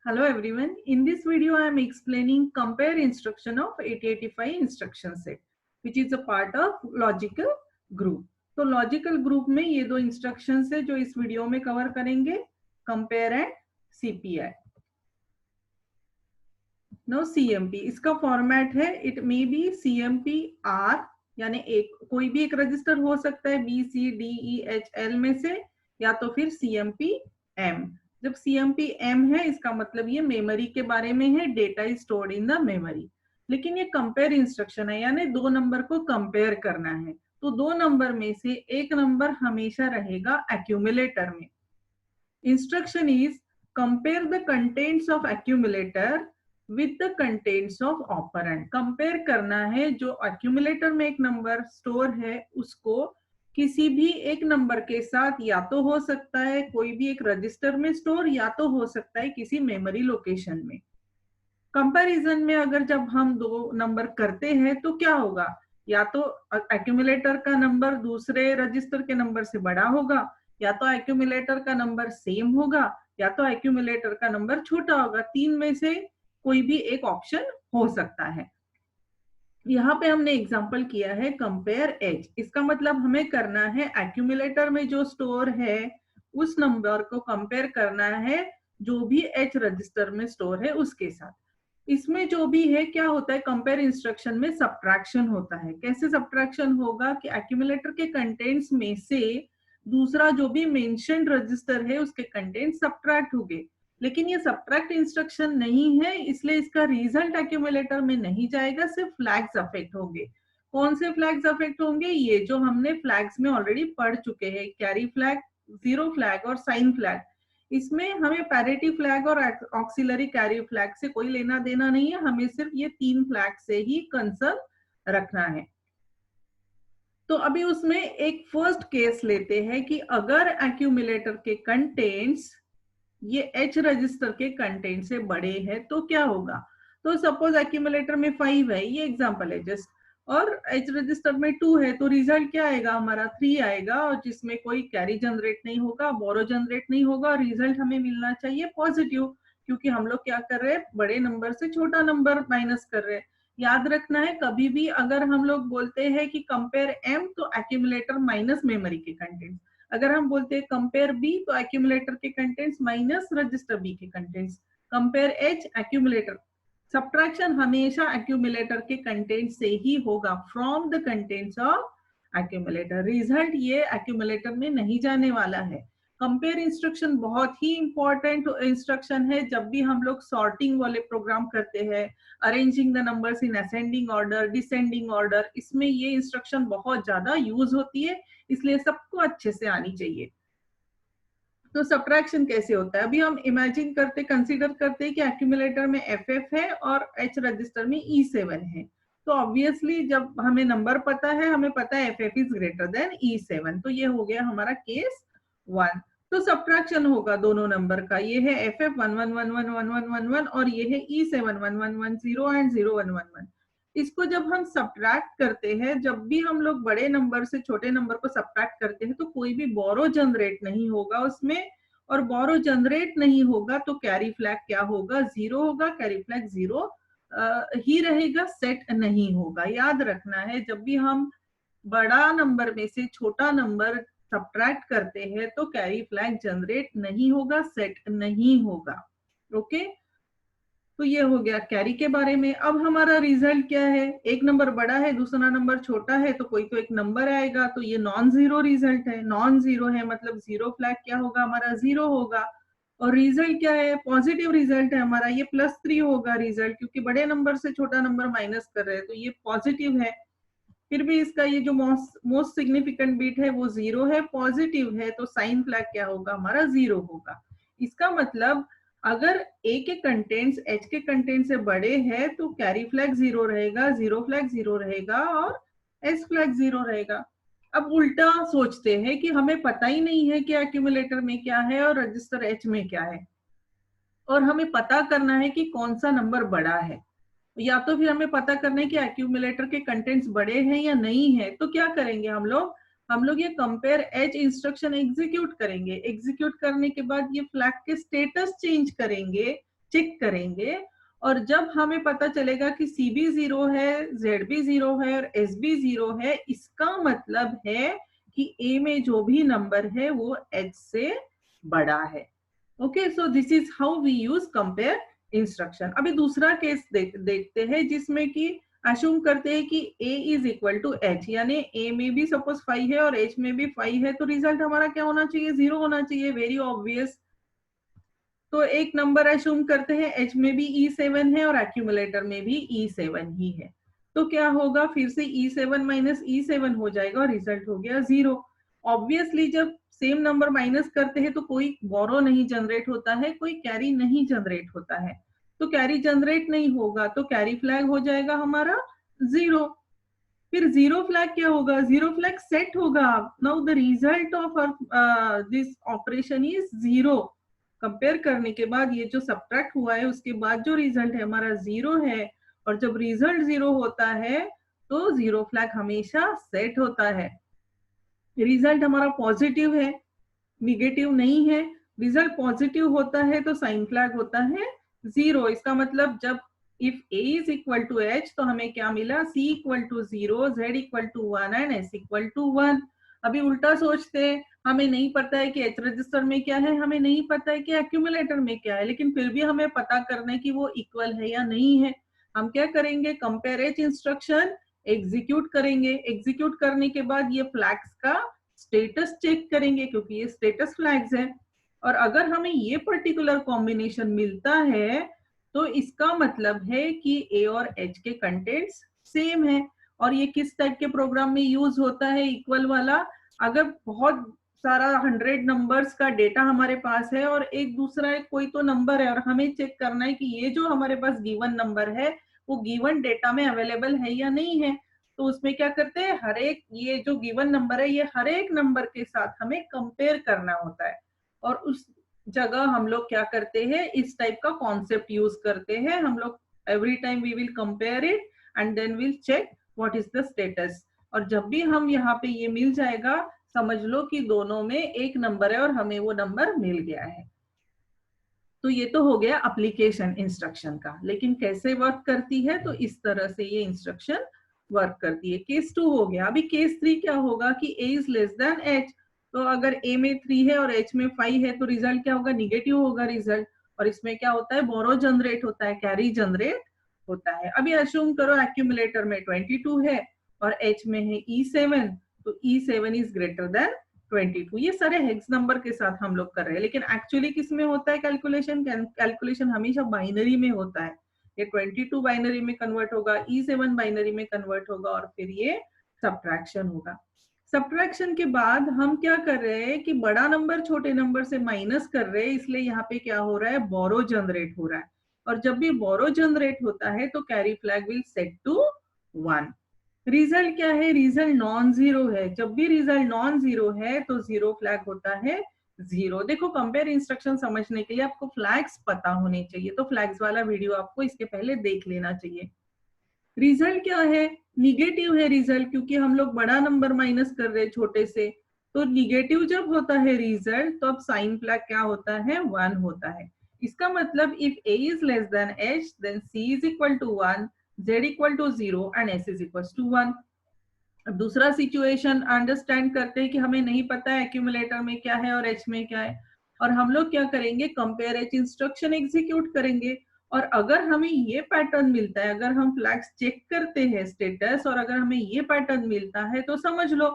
Hello everyone. In this video, I am explaining compare instruction of 8085 instruction set, which is a part of logical group. तो logical group में ये दो instructions है जो इस video में कवर करेंगे, compare and CPI. Now CMP इसका फॉर्मेट है, it may be CMP R यानी कोई भी एक रजिस्टर हो सकता है B C D E H L में से, या तो फिर CMP M. जब CMP M है इसका मतलब ये मेमोरी के बारे में है, data is stored in the memory. लेकिन ये कंपेयर इंस्ट्रक्शन है, यानी दो नंबर को कंपेयर करना है. तो दो नंबर में से एक नंबर हमेशा रहेगा एक्यूमुलेटर में. Instruction is compare the contents of accumulator with the contents of operand. Compare करना है जो एक्यूमुलेटर में एक नंबर स्टोर है उसको किसी भी एक नंबर के साथ, या तो हो सकता है कोई भी एक रजिस्टर में स्टोर, या तो हो सकता है किसी मेमोरी लोकेशन में. कंपैरिजन में अगर जब हम दो नंबर करते हैं तो क्या होगा, या तो एक्यूमुलेटर का नंबर दूसरे रजिस्टर के नंबर से बड़ा होगा, या तो एक्यूमुलेटर का नंबर सेम होगा, या तो एक्यूमुलेटर का नंबर छोटा होगा. तीन में से कोई भी एक ऑप्शन हो सकता है. यहाँ पे हमने एग्जांपल किया है कंपेयर एच. इसका मतलब हमें करना है एक्यूमुलेटर में जो स्टोर है उस नंबर को कंपेयर करना है जो भी एच रजिस्टर में स्टोर है उसके साथ. इसमें जो भी है क्या होता है, कंपेयर इंस्ट्रक्शन में सब्ट्रैक्शन होता है. कैसे सब्ट्रैक्शन होगा कि एक्यूमुलेटर के कंटेंट्स में से दूसरा जो भी मेंशन्ड रजिस्टर है उसके कंटेंट सब्ट्रैक्ट होंगे. लेकिन ये सब्ट्रैक्ट इंस्ट्रक्शन नहीं है, इसलिए इसका रिजल्ट एक्यूमुलेटर में नहीं जाएगा, सिर्फ फ्लैग्स अफेक्ट होंगे. कौन से फ्लैग्स अफेक्ट होंगे, ये जो हमने फ्लैग्स में ऑलरेडी पढ़ चुके हैं, कैरी फ्लैग, जीरो फ्लैग और साइन फ्लैग. इसमें हमें पैरिटी फ्लैग और ऑक्सिलरी कैरी फ्लैग से कोई लेना देना नहीं है, हमें सिर्फ ये तीन फ्लैग से ही कंसर्न रखना है. तो अभी उसमें एक फर्स्ट केस लेते हैं कि अगर एक्यूमुलेटर के कंटेंट्स ये एच रजिस्टर के कंटेंट से बड़े हैं तो क्या होगा. तो सपोज एक्यूमुलेटर में 5 है, ये एग्जांपल है जस्ट, और एच रजिस्टर में 2 है, तो रिजल्ट क्या आएगा हमारा 3 आएगा, और जिसमें कोई कैरी जनरेट नहीं होगा, बोरो जनरेट नहीं होगा, और रिजल्ट हमें मिलना चाहिए पॉजिटिव, क्योंकि हम लोग क्या कर रहे हैं, बड़े नंबर से छोटा नंबर माइनस कर रहे हैं. याद रखना है कभी भी अगर हम लोग बोलते हैं कि कंपेयर एम तो एक्यूमुलेटर माइनस मेमोरी के कंटेंट, अगर हम बोलते हैं कंपेयर बी तो एक्यूमुलेटर के कंटेंट्स माइनस रजिस्टर बी के contents, compare H accumulator. Subtraction हमेशा एक्यूमुलेटर के कंटेंट से ही होगा, from the contents of accumulator. Result ये एक्यूमुलेटर में नहीं जाने वाला है. कंपेयर इंस्ट्रक्शन बहुत ही इंपॉर्टेंट इंस्ट्रक्शन है जब भी हम लोग सॉर्टिंग वाले प्रोग्राम करते हैं, arranging the numbers in ascending order, descending order, इसमें ये इंस्ट्रक्शन बहुत ज्यादा यूज होती है, इसलिए सबको अच्छे से आनी चाहिए. तो सब्ट्रैक्शन कैसे होता है, अभी हम इमेजिन करते, कंसीडर करते हैं कि एक्यूमुलेटर में FF है और H रजिस्टर में E7 है. तो ऑब्वियसली जब हमें नंबर पता है, हमें पता है FF is greater than E7, तो ये हो गया हमारा केस 1. तो सब्ट्रैक्शन होगा दोनों नंबर का, ये है FF 11111111 और ये है E7 1110 एंड 0111. इसको जब हम सब्ट्रैक्ट करते हैं, जब भी हम लोग बड़े नंबर से छोटे नंबर को सब्ट्रैक्ट करते हैं तो कोई भी बोरो जनरेट नहीं होगा उसमें, और बोरो जनरेट नहीं होगा तो कैरी फ्लैग क्या होगा, 0 होगा. कैरी फ्लैग 0 ही रहेगा, सेट नहीं होगा. याद रखना है जब भी हम बड़ा नंबर में से छोटा नंबर सब्ट्रैक्ट करते हैं तो कैरी फ्लैग जनरेट नहीं होगा, सेट नहीं होगा. ओके, तो ये हो गया कैरी के बारे में. अब हमारा रिजल्ट क्या है, एक नंबर बड़ा है दूसरा नंबर छोटा है, तो कोई तो एक नंबर आएगा, तो ये नॉन जीरो रिजल्ट है. नॉन जीरो है मतलब जीरो फ्लैग क्या होगा हमारा, 0 होगा. और रिजल्ट क्या है, पॉजिटिव रिजल्ट है हमारा, ये +3 होगा रिजल्ट, क्योंकि बड़े नंबर से छोटा नंबर माइनस कर रहे हैं तो ये पॉजिटिव है. फिर भी इसका ये जो मोस्ट सिग्निफिकेंट बिट है वो 0 है, पॉजिटिव है, तो साइन फ्लैग क्या होगा हमारा, 0 होगा. इसका मतलब अगर ए के कंटेंट्स एच के कंटेंट से बड़े हैं तो कैरी फ्लैग 0 रहेगा, जीरो फ्लैग 0 रहेगा और एस फ्लैग 0 रहेगा. अब उल्टा सोचते हैं कि हमें पता ही नहीं है कि एक्यूमुलेटर में क्या है और रजिस्टर एच में क्या है, और हमें पता करना है कि कौन सा नंबर बड़ा है, या तो फिर हमें पता करना है कि एक्यूमुलेटर के कंटेंट्स बड़े हैं या नहीं है. तो क्या करेंगे हम लोग ये कंपेयर एच इंस्ट्रक्शन एग्जीक्यूट करेंगे. एग्जीक्यूट करने के बाद ये फ्लैग के स्टेटस चेंज करेंगे चेक करेंगे, और जब हमें पता चलेगा कि सी बी 0 है, जेड बी 0 है और एस बी 0 है, इसका मतलब है कि ए में जो भी नंबर है वो एच से बड़ा है। Okay, so this is how we use compare instruction. अभी दूसरा केस देखते हैं जिसमें कि अश्यूम करते हैं कि a is equal to H, यानी a में भी सपोज 5 है और h में भी 5 है, तो रिजल्ट हमारा क्या होना चाहिए? 0 होना चाहिए, वेरी ऑब्वियस। तो एक नंबर अश्यूम करते हैं, h में भी E7 है और एक्यूमुलेटर में भी E7 ही है, तो क्या होगा? फिर से E7 माइनस E7 हो जाएगा और रिजल्ट हो गया 0। ऑब्वियसली जब सेम नंबर माइनस करते हैं तो कोई बोरो नहीं जनरेट होता है, कोई कैरी नहीं जनरेट होता है, तो कैरी जनरेट नहीं होगा तो कैरी फ्लैग हो जाएगा हमारा 0। फिर जीरो फ्लैग क्या होगा? जीरो फ्लैग सेट होगा। Now the result of this operation is 0। Compare करने के बाद ये जो सब्ट्रैक्ट हुआ है उसके बाद जो रिजल्ट है हमारा 0 है, और जब रिजल्ट 0 होता है तो जीरो फ्लैग हमेशा सेट होता है। रिजल्ट हमारा पॉजिटिव है, निगेटिव नहीं है। रिजल्ट पॉजिटिव होता है तो साइन फ्लैग होता है 0। इसका मतलब जब if a is equal to h तो हमें क्या मिला? c equal to 0, z equal to 1 and s equal to 1। अभी उल्टा सोचते हैं, हमें नहीं पता है कि h रजिस्टर में क्या है, हमें नहीं पता है कि एक्यूमुलेटर में क्या है, लेकिन फिर भी हमें पता करना है कि वो इक्वल है या नहीं है। हम क्या करेंगे? कंपेयर एच इंस्ट्रक्शन एग्जीक्यूट करेंगे। एग्जीक्यूट करने के बाद ये फ्लैग्स का स्टेटस चेक करेंगे, क्योंकि ये स्टेटस फ्लैग्स है, और अगर हमें ये पर्टिकुलर कॉम्बिनेशन मिलता है तो इसका मतलब है कि ए और एच के कंटेंट्स सेम है। और ये किस टाइप के प्रोग्राम में यूज होता है इक्वल वाला? अगर बहुत सारा 100 नंबर्स का डेटा हमारे पास है और एक दूसरा कोई तो नंबर है और हमें चेक करना है कि ये जो हमारे पास गिवन नंबर है वो गिवन डेटा में अवेलेबल है या नहीं है, तो उसमें क्या करते हैं? हर एक ये जो गिवन नंबर है ये हर एक नंबर के साथ हमें कंपेयर करना होता है, और उस जगह हम लोग क्या करते हैं? इस टाइप का कॉन्सेप्ट यूज करते हैं हम लोग। Every time we will compare it and then will check what is the status. और जब भी हम यहाँ पे ये मिल जाएगा, समझ लो कि दोनों में एक नंबर है और हमें वो नंबर मिल गया है। तो ये तो हो गया एप्लीकेशन इंस्ट्रक्शन का, लेकिन कैसे वर्क करती है? तो इस तरह से ये इंस्ट्रक्शन वर्क करती है। केस 2 हो गया। अभी केस 3 क्या होगा कि a is less than h, तो अगर a में 3 है और h में 5 है तो रिजल्ट क्या होगा? निगेटिव होगा रिजल्ट। और इसमें क्या होता है? बोरो जनरेट होता है, कैरी जनरेट होता है। अभी अज्यूम करो एक्यूमुलेटर में 22 है और h में है E7, तो E7 इज ग्रेटर देन 22। ये सारे हेक्स नंबर के साथ हम लोग कर रहे हैं, लेकिन एक्चुअली किस में होता है कैलकुलेशन? कैलकुलेशन हमेशा बाइनरी में होता है। ये 22 बाइनरी में कन्वर्ट होगा, E7 बाइनरी में कन्वर्ट होगा, और फिर ये सब्ट्रैक्शन होगा। सब्ट्रैक्शन के बाद हम क्या कर रहे हैं कि बड़ा नंबर छोटे नंबर से माइनस कर रहे हैं, इसलिए यहाँ पे क्या हो रहा है? बोरो जनरेट हो रहा है, और जब भी बोरो जनरेट होता है तो carry flag will set to 1। Result क्या है? रिजल्ट नॉन जीरो है। जब भी रिजल्ट नॉन जीरो है तो जीरो फ्लैग होता है 0। देखो, कंपेयर इंस्ट्रक्शन समझने के लिए आपको फ्लैग्स पता होने चाहिए, तो फ्लैग्स वाला वीडियो आपको इसके पहले देख लेना चाहिए। रिजल्ट क्या है? निगेटिव है रिजल्ट, क्योंकि हम लोग बड़ा नंबर माइनस कर रहे हैं छोटे से, तो निगेटिव जब होता है रिजल्ट तो अब साइन फ्लैग क्या होता है? 1 होता है। इसका मतलब if a is less than h then c is equal to 1, z equal to 0 and s is equal to 1। अब दूसरा सिचुएशन अंडरस्टैंड करते हैं कि हमें नहीं पता है एक्यूमुलेटर में क्या है और एच में क्या है, और हम लोग क्या करेंगे? कंपेयर एच इंस्ट्रक्शन एग्जीक्यूट करेंगे। और अगर हमें ये पैटर्न मिलता है, अगर हम फ्लैग्स चेक करते हैं स्टेटस, और अगर हमें ये पैटर्न मिलता है तो समझ लो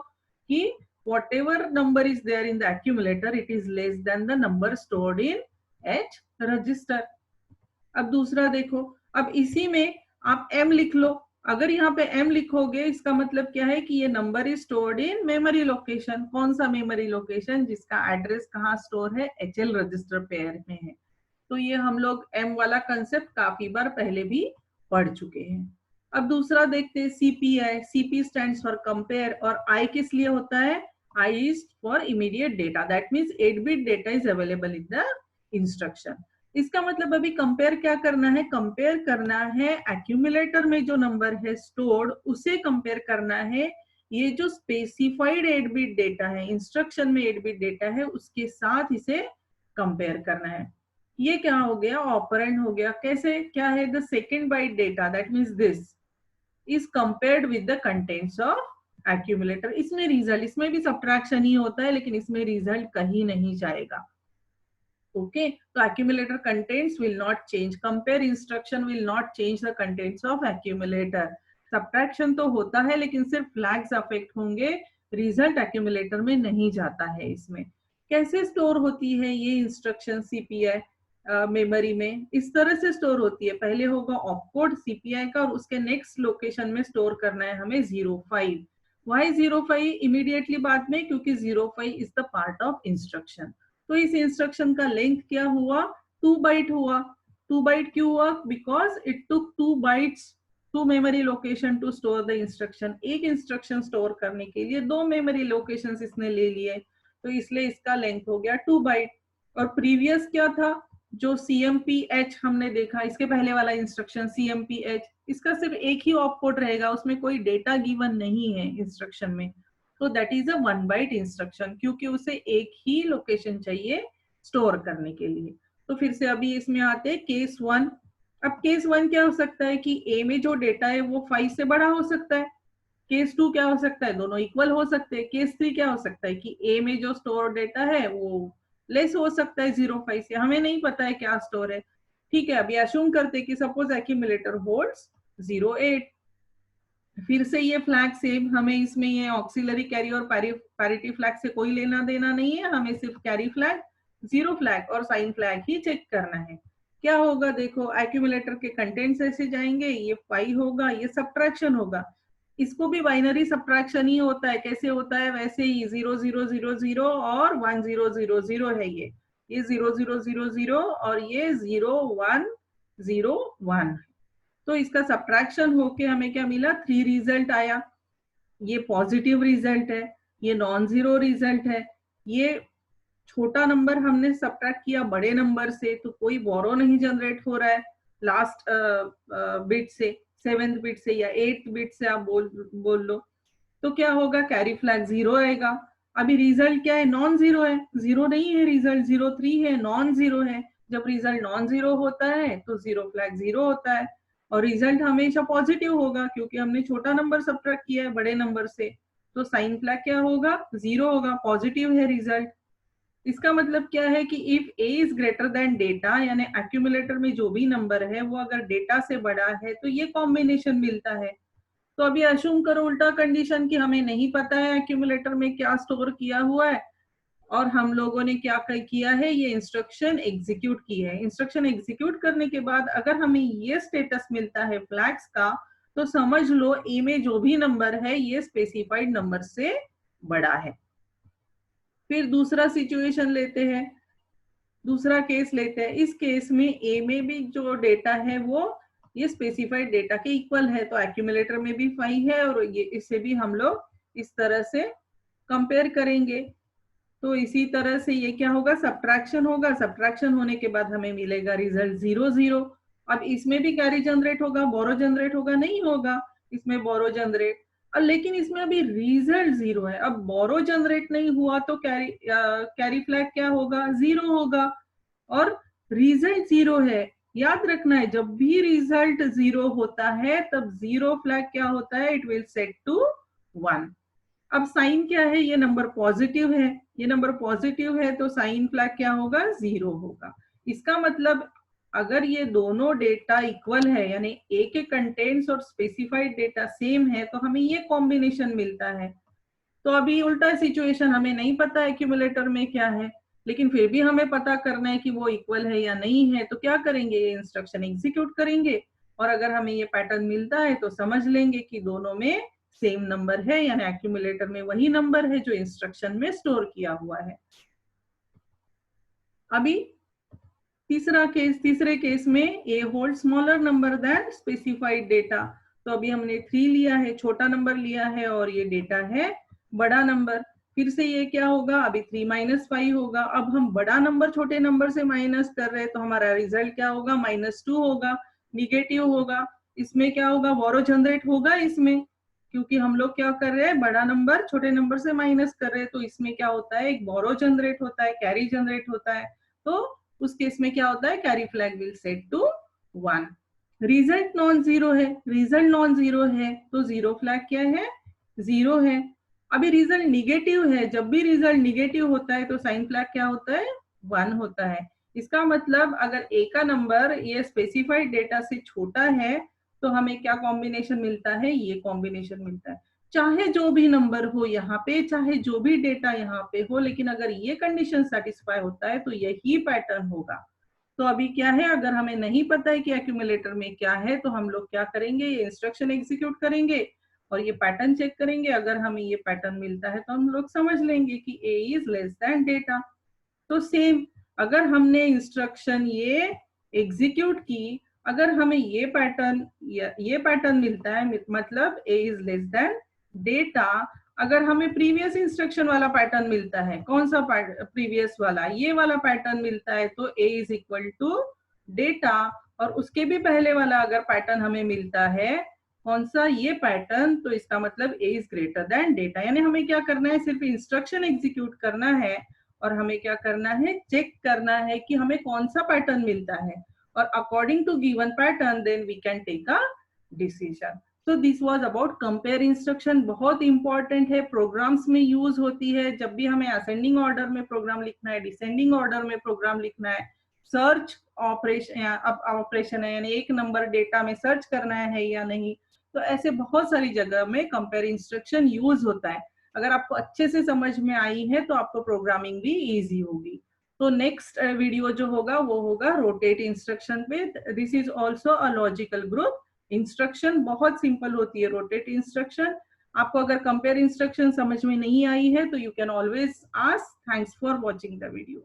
कि whatever number is there in the accumulator it is less than the number stored in H register। अब दूसरा देखो, अब इसी में आप m लिख लो। अगर यहाँ पे m लिखोगे इसका मतलब क्या है कि ये number is stored in memory location. कौन सा मेमोरी लोकेशन? जिसका एड्रेस कहाँ स्टोर है? HL रजिस्टर पेयर में है। तो ये हम लोग m वाला कंसेप्ट काफी बार पहले भी पढ़ चुके हैं। अब दूसरा देखते हैं CPI। CP stands for compare, और I किस लिए होता है? I is for immediate data, that means 8-bit data is available in the instruction. इसका मतलब अभी कंपेयर क्या करना है? कंपेयर करना है एक्यूमुलेटर में जो नंबर है स्टोर्ड, उसे कंपेयर करना है ये जो स्पेसिफाइड 8-bit डेटा है, इंस्ट्रक्शन में 8-bit डेटा है, उसके साथ इसे कंपेयर करना है। ये क्या हो गया, ऑपरेंड हो गया। कैसे, क्या है, the second byte data that means this is compared with the contents of accumulator. इसमें रिजल्ट, इसमें भी सब्ट्रैक्शन ही होता है लेकिन इसमें रिजल्ट कहीं नहीं जाएगा। ओके, तो accumulator contents will not change, compare instruction will not change the contents of accumulator। subtraction तो होता है लेकिन सिर्फ flags अफेक्ट होंगे, रिजल्ट accumulator में नहीं जाता है। इसमें कैसे स्टोर होती है ये इंस्ट्रक्शन सीपीआई मेमोरी में, इस तरह से स्टोर होती है। पहले होगा ऑपकोड सीपीआई का और उसके नेक्स्ट लोकेशन में स्टोर करना है हमें 05। वाई 05 इमीडिएटली बाद में, क्योंकि 05 is the part of instruction. तो इस इंस्ट्रक्शन का लेंथ क्या हुआ, 2 बाइट हुआ। 2 बाइट क्यों हुआ, because it took 2 bytes to memory location to store the instruction. एक इंस्ट्रक्शन स्टोर करने के लिए 2 मेमोरी लोकेशंस इसने ले लिए, तो इसलिए इसका लेंथ हो गया 2 बाइट। और प्रीवियस क्या था, जो CMPH हमने देखा, इसके पहले वाला इंस्ट्रक्शन CMPH, इसका सिर्फ एक ही ऑपकोड रहेगा, उसमें कोई डेटा गिवन नहीं है इंस्ट्रक्शन में। तो that is a 1 byte instruction, क्योंकि उसे एक ही लोकेशन चाहिए स्टोर करने के लिए। तो फिर से अभी इसमें आते हैं केस 1। अब केस 1 क्या हो सकता है कि ए में जो डेटा है वो 5 से बड़ा हो सकता है। केस 2 क्या हो सकता है, दोनों इक्वल हो सकते हैं। केस 3 क्या हो सकता है कि ए में जो स्टोर डेटा है वो लेस हो सकता है 05 से, हमें नहीं पता है क्या स्टोर है। ठीक है, अभी अश्यूम करते हैं कि सपोज एक्यूमुलेटर होल्ड्स 08। फिर से ये फ्लैग सेम, हमें इसमें ये ऑक्सिलरी कैरी और पैरिटी फ्लैग से कोई लेना देना नहीं है, हमें सिर्फ कैरी फ्लैग, जीरो फ्लैग और साइन फ्लैग ही चेक करना है। क्या होगा, देखो एक्यूमुलेटर के कंटेंट्स ऐसे जाएंगे, ये 5 होगा, ये सब्ट्रैक्शन होगा। इसको भी बाइनरी सब्ट्रैक्शन ही होता है। कैसे होता है, वैसे ही 0000 और 1000 है। ये 0000 और ये 0101। तो इसका सब्ट्रैक्शन होके हमें क्या मिला, 3 रिजल्ट आया। ये पॉजिटिव रिजल्ट है, ये नॉन जीरो रिजल्ट है। ये छोटा नंबर हमने सब्ट्रैक्ट किया बड़े नंबर से, तो कोई बोरो नहीं जनरेट हो रहा है लास्ट बिट से, 7th बिट से या 8th बिट से आप बोल लो। तो क्या होगा, कैरी फ्लैग 0 आएगा। अभी रिजल्ट क्या है, नॉन जीरो है, जीरो नहीं है रिजल्ट, 03 है, नॉन जीरो है। जब रिजल्ट नॉन जीरो होता है तो जीरो फ्लैग 0 होता है। और रिजल्ट हमेशा पॉजिटिव होगा क्योंकि हमने छोटा नंबर सब्ट्रैक्ट किया है बड़े नंबर से। तो साइन फ्लैग क्या होगा, 0 होगा, पॉजिटिव है रिजल्ट। इसका मतलब क्या है कि if a is greater than data, यानी एक्यूमुलेटर में जो भी नंबर है वो अगर डेटा से बड़ा है तो ये कॉम्बिनेशन मिलता है। तो अभी अशुम करो उल्टा कंडीशन कि हमें नहीं पता है एक्यूमुलेटर में क्या स्टोर किया हुआ है और हम लोगों ने क्या किया है, ये इंस्ट्रक्शन एग्जीक्यूट की है। इंस्ट्रक्शन एग्जीक्यूट करने के बाद अगर हमें ये स्टेटस मिलता है फ्लैग्स का, तो समझ लो ए में जो भी नंबर है ये स्पेसिफाइड नंबर से बड़ा है। फिर दूसरा सिचुएशन लेते हैं, दूसरा केस लेते हैं। इस केस में ए में भी जो डेटा है वो ये स्पेसिफाइड डेटा के इक्वल है, तो एक्यूमुलेटर में भी 5 है और ये इसे भी हम लोग इस तरह से कंपेयर करेंगे। तो इसी तरह से ये क्या होगा, सब्ट्रैक्शन होगा। सब्ट्रैक्शन होने के बाद हमें मिलेगा रिजल्ट 00। अब इसमें भी कैरी जनरेट होगा, बोरो जनरेट होगा, नहीं होगा इसमें बोरो जनरेट। और लेकिन इसमें अभी रिजल्ट 0 है। अब बोरो जनरेट नहीं हुआ तो कैरी फ्लैग क्या होगा, 0 होगा और रिजल्ट 0 है। याद रखना है, जब भी रिजल्ट 0 होता है तब 0 फ्लैग क्या होता है, इट विल सेट टू 1। अब साइन क्या है, ये नंबर पॉजिटिव है, ये नंबर पॉजिटिव है तो साइन फ्लैग क्या होगा, 0 होगा। इसका मतलब अगर ये दोनों डेटा इक्वल है, यानी ए के कंटेंट्स और स्पेसिफाइड डेटा सेम है, तो हमें ये कॉम्बिनेशन मिलता है। तो अभी उल्टा सिचुएशन, हमें नहीं पता एक्यूमुलेटर में क्या है, लेकिन फिर भी हमें पता करना है कि वो इक्वल है या नहीं है। तो क्या करेंगे, ये इंस्ट्रक्शन एग्जीक्यूट करेंगे और अगर हमें ये पैटर्न मिलता है तो समझ लेंगे कि दोनों में सेम नंबर है, यानी एक्यूमुलेटर में वही नंबर है जो इंस्ट्रक्शन में स्टोर किया हुआ है। अभी तीसरा केस, तीसरे केस में A hold smaller number than specified data. तो अभी हमने 3 लिया है, छोटा नंबर लिया है और ये डेटा है बड़ा नंबर। फिर से ये क्या होगा, अभी 3 - 5 होगा। अब हम बड़ा नंबर छोटे नंबर से माइनस कर रहे हैं तो हमारा रिजल्ट क्या होगा, -2 होगा, निगेटिव होगा। इसमें क्या होगा, बोरो जनरेट होगा इसमें, क्योंकि हम लोग क्या कर रहे हैं, बड़ा नंबर छोटे नंबर से माइनस कर रहे हैं। तो इसमें क्या होता है, एक बोरो जनरेट होता है, कैरी जनरेट होता है। तो उस केस में क्या होता है, carry flag will set to 1। Result non zero है, रिजल्ट नॉन जीरो है तो जीरो फ्लैग क्या है, 0 है। अभी रिजल्ट निगेटिव है, जब भी रिजल्ट निगेटिव होता है तो साइन फ्लैग क्या होता है, 1 होता है। इसका मतलब अगर ए का नंबर ये स्पेसिफाइड डेटा से छोटा है तो हमें क्या कॉम्बिनेशन मिलता है, ये कॉम्बिनेशन मिलता है। चाहे जो भी नंबर हो यहाँ पे, चाहे जो भी डेटा यहाँ पे हो, लेकिन अगर ये कंडीशन सेटिस्फाई होता है तो यही पैटर्न होगा। तो अभी क्या है, अगर हमें नहीं पता है कि एक्यूमुलेटर में क्या है तो हम लोग क्या करेंगे, ये इंस्ट्रक्शन एग्जीक्यूट करेंगे और ये पैटर्न चेक करेंगे। अगर हमें ये पैटर्न मिलता है तो हम लोग समझ लेंगे कि ए इज लेस देन डेटा। तो सेम, अगर हमने इंस्ट्रक्शन ये एग्जीक्यूट की, अगर हमें ये पैटर्न मिलता है, मतलब ए इज लेस देन डेटा। अगर हमें प्रीवियस इंस्ट्रक्शन वाला पैटर्न मिलता है, कौन सा प्रीवियस वाला, ये वाला पैटर्न मिलता है तो ए इज इक्वल टू डेटा। और उसके भी पहले वाला अगर पैटर्न हमें मिलता है, कौन सा, ये पैटर्न, तो इसका मतलब ए इज ग्रेटर देन डेटा। यानी हमें क्या करना है, सिर्फ इंस्ट्रक्शन एग्जीक्यूट करना है और हमें क्या करना है, चेक करना है कि हमें कौन सा पैटर्न मिलता है, और according to given pattern then we can take a decision. तो this was about compare instruction. बहुत इंपॉर्टेंट है, प्रोग्राम्स में यूज होती है। जब भी हमें असेंडिंग ऑर्डर में प्रोग्राम लिखना है, डिसेंडिंग ऑर्डर में प्रोग्राम लिखना है, सर्च ऑपरेशन है, यानी एक नंबर डेटा में सर्च करना है या नहीं, तो ऐसे बहुत सारी जगह में कंपेयर इंस्ट्रक्शन यूज होता है। अगर आपको अच्छे से समझ में आई है तो आपको प्रोग्रामिंग भी इजी होगी। तो नेक्स्ट वीडियो जो होगा वो होगा रोटेट इंस्ट्रक्शन पे। This is also a logical group. Instruction बहुत सिंपल होती है रोटेट इंस्ट्रक्शन। आपको अगर कंपेयर इंस्ट्रक्शन समझ में नहीं आई है तो you can always ask. Thanks for watching the video.